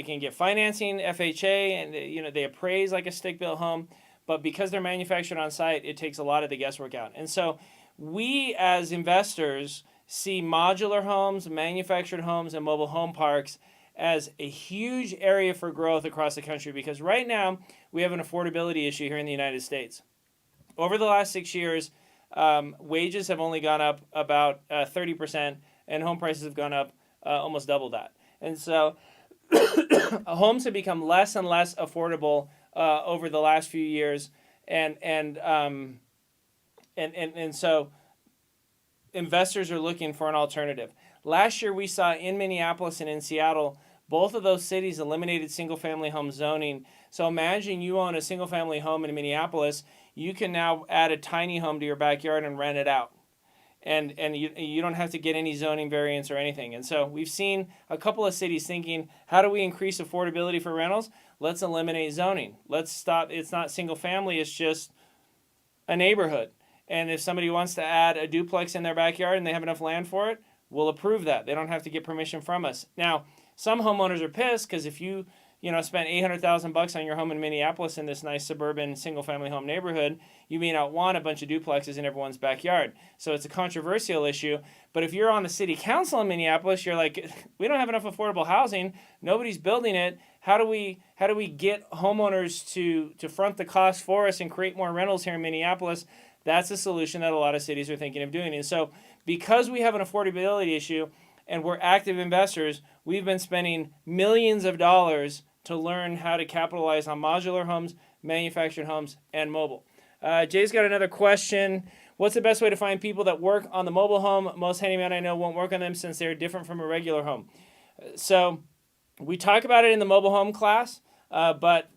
can get financing, FHA, and they appraise like a stick-built home. But because they're manufactured on site, it takes a lot of the guesswork out. And so we as investors see modular homes, manufactured homes, and mobile home parks as a huge area for growth across the country, because right now we have an affordability issue here in the United States. Over the last 6 years, wages have only gone up about 30%, and home prices have gone up almost double that. And so homes have become less and less affordable over the last few years, and so investors are looking for an alternative. Last year we saw in Minneapolis and in Seattle, both of those cities eliminated single-family home zoning. So imagine you own a single-family home in Minneapolis. You can now add a tiny home to your backyard and rent it out. And you don't have to get any zoning variance or anything. And so we've seen a couple of cities thinking, how do we increase affordability for rentals? Let's eliminate zoning. Let's stop. It's not single-family. It's just a neighborhood. And if somebody wants to add a duplex in their backyard and they have enough land for it, we'll approve that. They don't have to get permission from us. Now, some homeowners are pissed because if you spend $800,000 on your home in Minneapolis in this nice suburban single-family home neighborhood, you may not want a bunch of duplexes in everyone's backyard. So it's a controversial issue. But if you're on the city council in Minneapolis, you're like, we don't have enough affordable housing. Nobody's building it. How do we get homeowners to front the cost for us and create more rentals here in Minneapolis? That's a solution that a lot of cities are thinking of doing. And so because we have an affordability issue and we're active investors, we've been spending millions of dollars to learn how to capitalize on modular homes, manufactured homes, and mobile. Jay's got another question. What's the best way to find people that work on the mobile home? Most handyman I know won't work on them since they're different from a regular home. So we talk about it in the mobile home class, but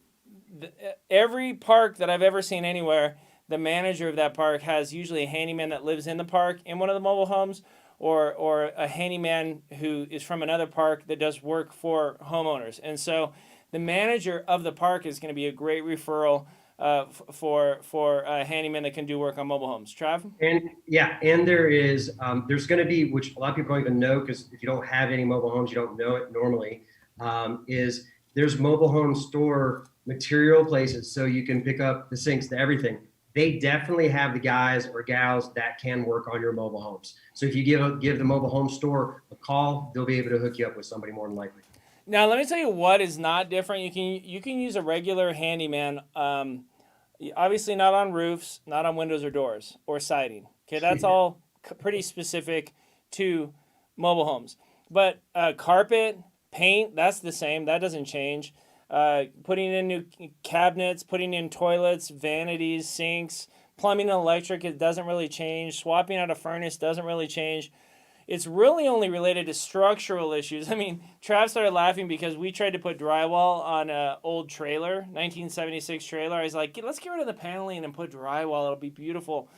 every park that I've ever seen anywhere, the manager of that park has usually a handyman that lives in the park in one of the mobile homes, or a handyman who is from another park that does work for homeowners. And so the manager of the park is going to be a great referral for a handyman that can do work on mobile homes. Trav?
And yeah, and there's going to be, which a lot of people don't even know, because if you don't have any mobile homes, you don't know it normally, is there's mobile home store material places. So you can pick up the sinks, the everything. They definitely have the guys or gals that can work on your mobile homes. So if you give the mobile home store a call, they'll be able to hook you up with somebody more than likely.
Now, let me tell you what is not different. You can use a regular handyman, obviously not on roofs, not on windows or doors or siding. Okay, that's all pretty specific to mobile homes. But carpet, paint, that's the same. That doesn't change. Putting in new cabinets, putting in toilets, vanities, sinks, plumbing and electric, it doesn't really change. Swapping out a furnace doesn't really change. It's really only related to structural issues. I mean, Trav started laughing because we tried to put drywall on an old trailer, 1976 trailer. I was like, let's get rid of the paneling and put drywall. It'll be beautiful.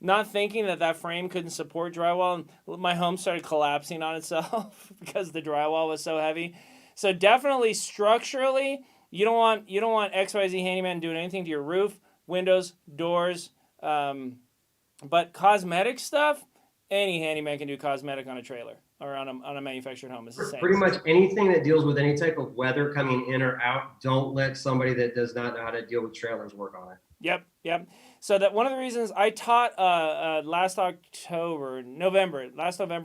Not thinking that frame couldn't support drywall. And my home started collapsing on itself because the drywall was so heavy. So definitely structurally, you don't want XYZ handyman doing anything to your roof, windows, doors. But cosmetic stuff, any handyman can do cosmetic on a trailer or on a manufactured home. It's the same.
Pretty much anything that deals with any type of weather coming in or out, don't let somebody that does not know how to deal with trailers work on it.
Yep. So that one of the reasons I taught last November,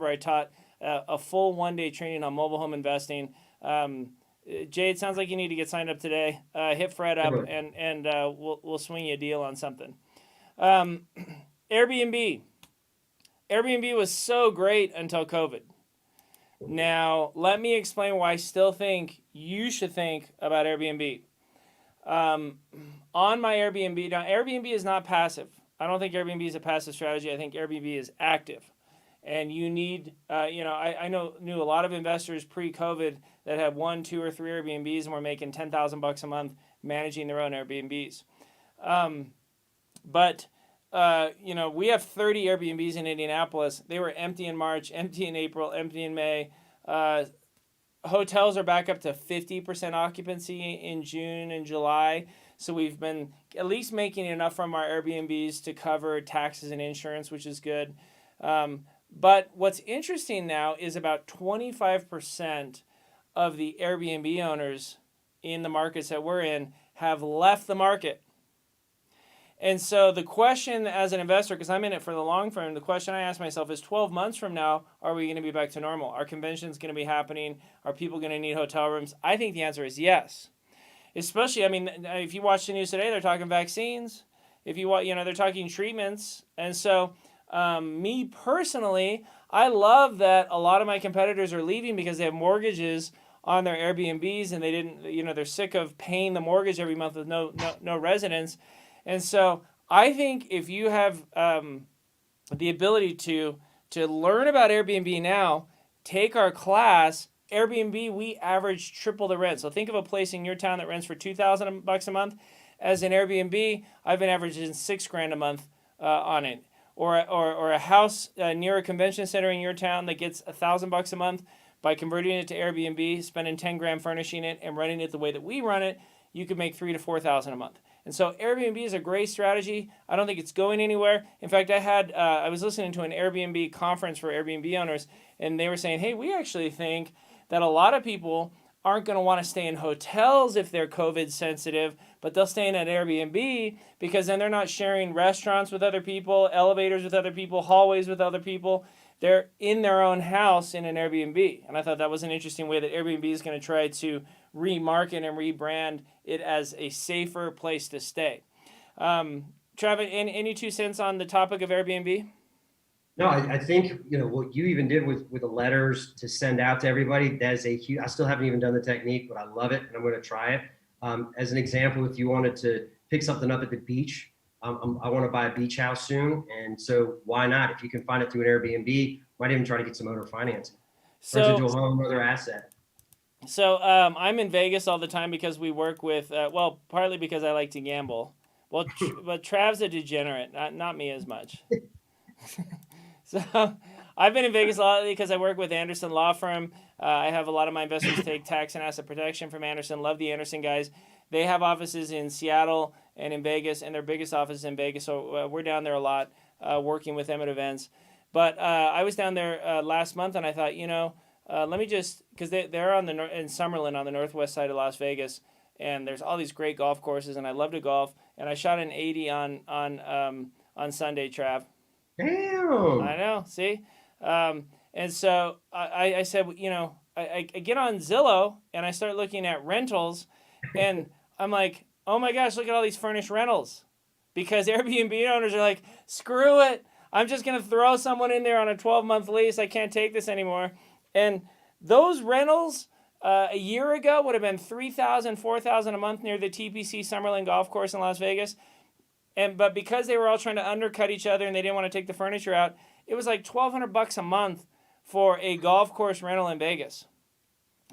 I taught a full one-day training on mobile home investing. Jay, it sounds like you need to get signed up today. Hit Fred up and we'll swing you a deal on something. Airbnb was so great until COVID. Now, let me explain why I still think you should think about Airbnb. On my Airbnb, now Airbnb is not passive. I don't think Airbnb is a passive strategy. I think Airbnb is active. And you need, I knew a lot of investors pre-COVID that had 1, 2, or 3 Airbnbs and were making $10,000 a month managing their own Airbnbs. But we have 30 Airbnbs in Indianapolis. They were empty in March, empty in April, empty in May. Hotels are back up to 50% occupancy in June and July. So we've been at least making enough from our Airbnbs to cover taxes and insurance, which is good. But what's interesting now is about 25% of the Airbnb owners in the markets that we're in have left the market. And so the question as an investor, because I'm in it for the long term, the question I ask myself is 12 months from now, are we going to be back to normal? Are conventions going to be happening? Are people going to need hotel rooms? I think the answer is yes. Especially, if you watch the news today, they're talking vaccines. If you watch, they're talking treatments. And so me personally, I love that a lot of my competitors are leaving because they have mortgages on their Airbnbs and they didn't, they're sick of paying the mortgage every month with no residence. And so I think if you have the ability to learn about Airbnb now, take our class. Airbnb, we average triple the rent. So think of a place in your town that rents for $2,000 a month. As an Airbnb, I've been averaging $6,000 a month on it. Or a house near a convention center in your town that gets $1,000 a month. By converting it to Airbnb, spending $10,000 furnishing it and running it the way that we run it, you could make $3,000 to $4,000 a month. And so Airbnb is a great strategy. I don't think it's going anywhere. In fact, I was listening to an Airbnb conference for Airbnb owners, and they were saying, hey, we actually think that a lot of people aren't going to want to stay in hotels if they're COVID sensitive, but they'll stay in an Airbnb because then they're not sharing restaurants with other people, elevators with other people, hallways with other people. They're in their own house in an Airbnb. And I thought that was an interesting way that Airbnb is going to try to remarket and rebrand it as a safer place to stay. Travis, any 2 cents on the topic of Airbnb?
No, I think, what you even did with the letters to send out to everybody, that is a huge, I still haven't even done the technique, but I love it and I'm going to try it. As an example, if you wanted to pick something up at the beach, I want to buy a beach house soon. And so why not? If you can find it through an Airbnb, might even try to get some owner financing. Residual home, other asset.
So I'm in Vegas all the time because we work with, partly because I like to gamble. Well, but Trav's a degenerate, not me as much. So I've been in Vegas a lot because I work with Anderson Law Firm. I have a lot of my investors take tax and asset protection from Anderson. Love the Anderson guys. They have offices in Seattle and in Vegas, and their biggest office is in Vegas. So we're down there a lot, working with them at events. But I was down there last month, and I thought, let me just, because they're in Summerlin on the northwest side of Las Vegas, and there's all these great golf courses, and I love to golf. And I shot an 80 on Sunday, Trav.
Damn.
I know. See, and so I said, I get on Zillow and I start looking at rentals, and I'm like, oh my gosh, look at all these furnished rentals, because Airbnb owners are like, screw it, I'm just gonna throw someone in there on a 12-month lease. I can't take this anymore. And those rentals a year ago would have been $3,000, $4,000 a month near the TPC Summerlin Golf Course in Las Vegas. But because they were all trying to undercut each other and they didn't want to take the furniture out, it was like $1,200 a month for a golf course rental in Vegas.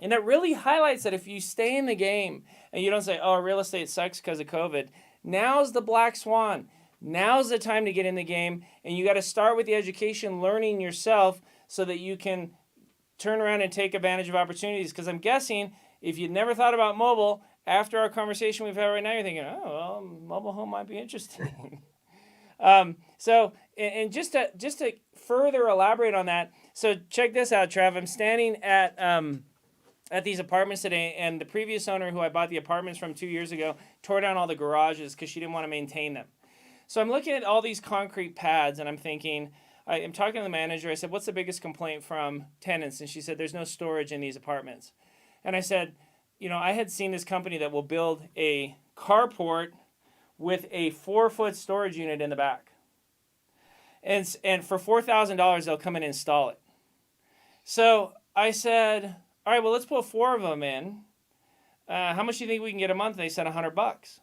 And it really highlights that if you stay in the game and you don't say, oh, real estate sucks because of COVID, now's the black swan. Now's the time to get in the game, and you got to start with the education, learning yourself, so that you can turn around and take advantage of opportunities. Because I'm guessing if you'd never thought about mobile, after our conversation we've had right now, you're thinking, oh, well, mobile home might be interesting. So just to further elaborate on that, so check this out, Trav. I'm standing at these apartments today, and the previous owner who I bought the apartments from 2 years ago tore down all the garages because she didn't want to maintain them. So I'm looking at all these concrete pads, and I'm thinking, I'm talking to the manager. I said, what's the biggest complaint from tenants? And she said, there's no storage in these apartments. And I said, I had seen this company that will build a carport with a 4-foot storage unit in the back. And for $4,000, they'll come and install it. So I said, all right, well, let's put 4 of them in. How much do you think we can get a month? And they said $100.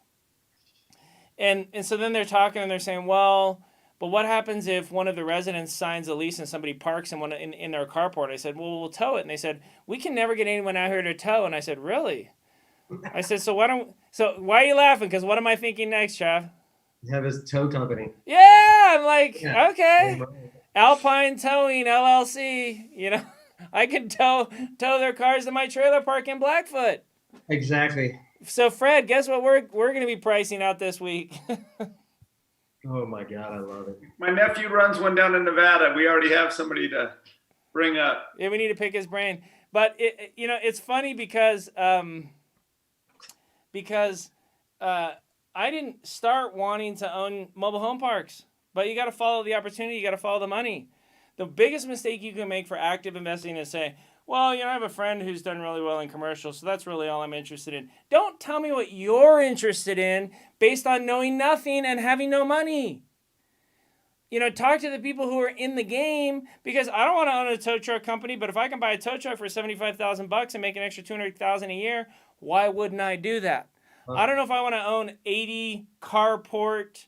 And so then they're talking and they're saying, well, but what happens if one of the residents signs a lease and somebody parks in their carport? I said, well, we'll tow it. And they said, we can never get anyone out here to tow. And I said, really? I said, so why are you laughing? Because what am I thinking next, Trav?
Have his tow company.
Yeah, I'm like,
Yeah.
okay. Alpine Towing LLC, I can tow their cars to my trailer park in Blackfoot.
Exactly.
So Fred, guess what we're going to be pricing out this week?
Oh my God, I love it.
My nephew runs one down in Nevada. We already have somebody to bring up.
Yeah, we need to pick his brain. But it's funny because I didn't start wanting to own mobile home parks, but you got to follow the opportunity. You got to follow the money. The biggest mistake you can make for active investing is say, well, I have a friend who's done really well in commercial, so that's really all I'm interested in. Don't tell me what you're interested in based on knowing nothing and having no money. Talk to the people who are in the game, because I don't want to own a tow truck company, but if I can buy a tow truck for $75,000 and make an extra $200,000 a year, why wouldn't I do that? I don't know if I want to own 80 carport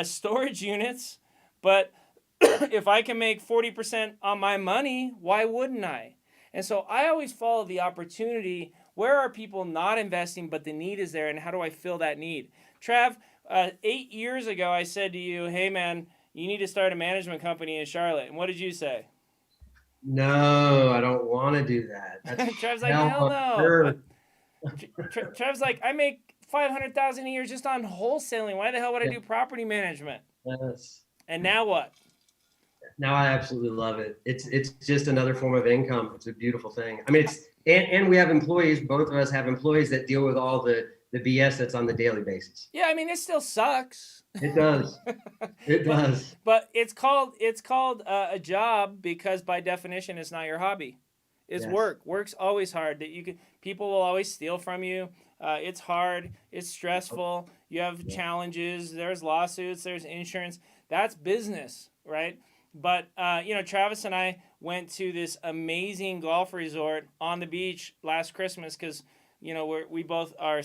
storage units, but if I can make 40% on my money, why wouldn't I? And so I always follow the opportunity. Where are people not investing, but the need is there, and how do I fill that need? Trav, 8 years ago, I said to you, hey, man, you need to start a management company in Charlotte. And what did you say?
No, I don't want to do that.
Trav's like, hell no. Trav's like, I make $500,000 a year just on wholesaling. Why the hell would I do property management?
Yes.
And now what?
Now I absolutely love it. It's just another form of income. It's a beautiful thing. I mean, and we have employees. Both of us have employees that deal with all the BS that's on the daily basis.
Yeah, I mean, it still sucks.
It does. It does.
But it's called a job because by definition it's not your hobby. It's work. Work's always hard. People will always steal from you. It's hard. It's stressful. You have challenges. There's lawsuits. There's insurance. That's business, right? But Travis and I went to this amazing golf resort on the beach last Christmas because we both are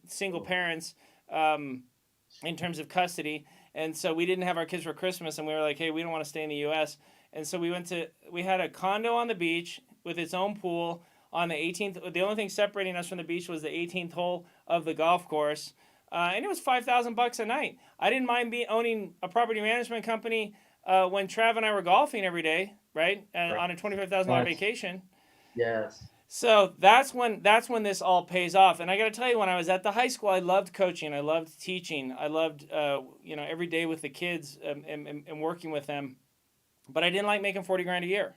single parents in terms of custody, and so we didn't have our kids for Christmas, and we were like, hey, we don't want to stay in the U.S. And so we had a condo on the beach with its own pool on the 18th. The only thing separating us from the beach was the 18th hole of the golf course, and it was $5,000 a night. I didn't mind owning a property management company when Trav and I were golfing every day, right? On a $25,000 vacation.
Yes.
So that's when this all pays off. And I got to tell you, when I was at the high school, I loved coaching. I loved teaching. I loved every day with the kids and working with them. But I didn't like making 40 grand a year.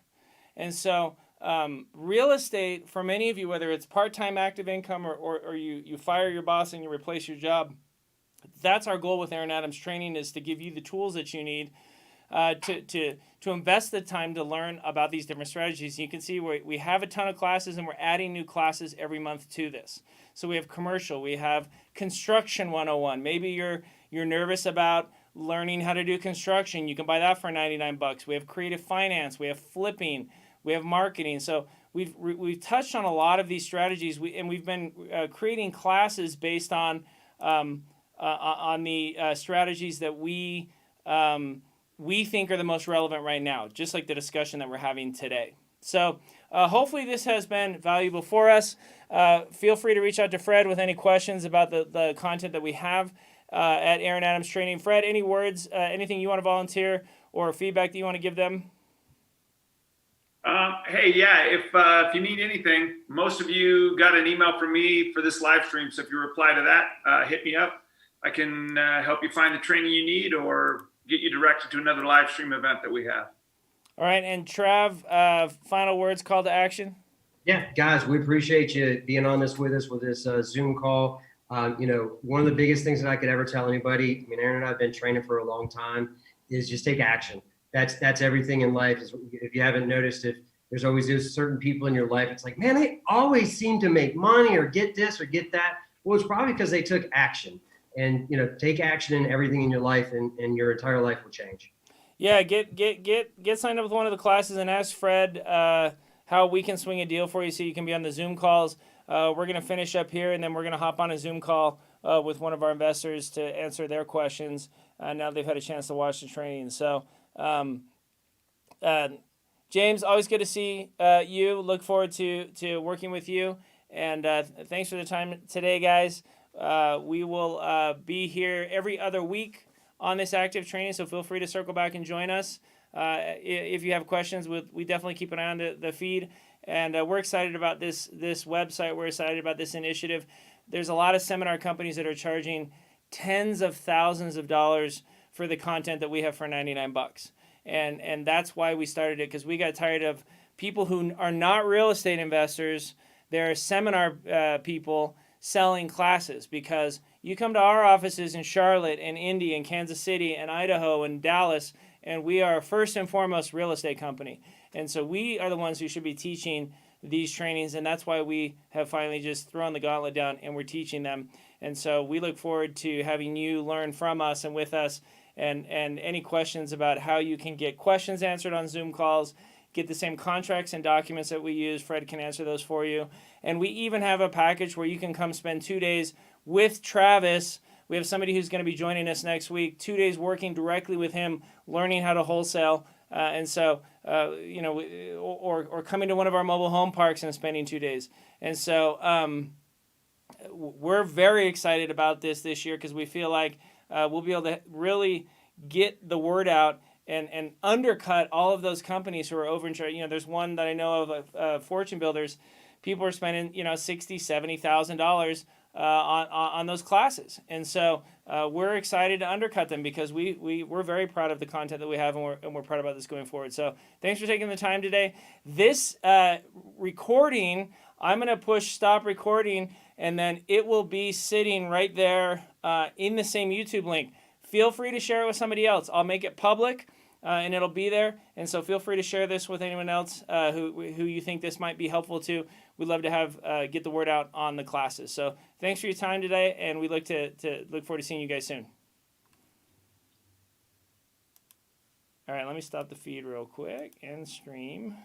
And so real estate, for many of you, whether it's part-time active income or you fire your boss and you replace your job, that's our goal with Aaron Adams Training, is to give you the tools that you need to invest the time to learn about these different strategies. You can see we have a ton of classes, and we're adding new classes every month to this. So we have commercial, we have construction 101. Maybe you're nervous about learning how to do construction. You can buy that for $99. We have creative finance, we have flipping, we have marketing. So we've touched on a lot of these strategies, and we've been creating classes based on the strategies that we think are the most relevant right now, just like the discussion that we're having today. So hopefully this has been valuable for us. Feel free to reach out to Fred with any questions about the content that we have at Aaron Adams Training. Fred, any words, anything you want to volunteer or feedback that you want to give them?
Hey, yeah, if you need anything, most of you got an email from me for this live stream. So if you reply to that, hit me up. I can help you find the training you need or get you directed to another live stream event that we have.
All right. And Trav, final words, call to action.
Yeah, guys, we appreciate you being on this with us with this Zoom call. One of the biggest things that I could ever tell anybody, Aaron and I have been training for a long time, is just take action. That's everything in life. If you haven't noticed, if there's always those certain people in your life, it's like, man, they always seem to make money or get this or get that. Well, it's probably because they took action. And take action in everything in your life, and your entire life will change.
Yeah, get signed up with one of the classes and ask Fred how we can swing a deal for you so you can be on the Zoom calls. We're going to finish up here, and then we're going to hop on a Zoom call with one of our investors to answer their questions now they've had a chance to watch the training. So, James, always good to see you. Look forward to working with you. And thanks for the time today, guys. We will be here every other week on this active training, so feel free to circle back and join us. If you have questions, we definitely keep an eye on the feed. And we're excited about this website. We're excited about this initiative. There's a lot of seminar companies that are charging tens of thousands of dollars for the content that we have for $99. And that's why we started it, because we got tired of people who are not real estate investors. They're seminar people selling classes, because you come to our offices in Charlotte and Indy and Kansas City and Idaho and Dallas, and we are first and foremost real estate company. And so we are the ones who should be teaching these trainings, and that's why we have finally just thrown the gauntlet down and we're teaching them. And so we look forward to having you learn from us and with us, and any questions about how you can get questions answered on Zoom calls, get the same contracts and documents that we use. Fred can answer those for you. And we even have a package where you can come spend 2 days with Travis. We have somebody who's going to be joining us next week, 2 days working directly with him, learning how to wholesale. Or coming to one of our mobile home parks and spending 2 days. And so we're very excited about this year, because we feel like we'll be able to really get the word out and undercut all of those companies who are overinsured. There's one that I know of, Fortune Builders. People are spending, $60,000, $70,000 on those classes. And so we're excited to undercut them, because we're very proud of the content that we have, and we're proud about this going forward. So thanks for taking the time today. This recording, I'm going to push stop recording, and then it will be sitting right there in the same YouTube link. Feel free to share it with somebody else. I'll make it public, and it'll be there. And so feel free to share this with anyone else who you think this might be helpful to. We'd love to have get the word out on the classes. So thanks for your time today, and we look forward to seeing you guys soon. All right, let me stop the feed real quick and stream.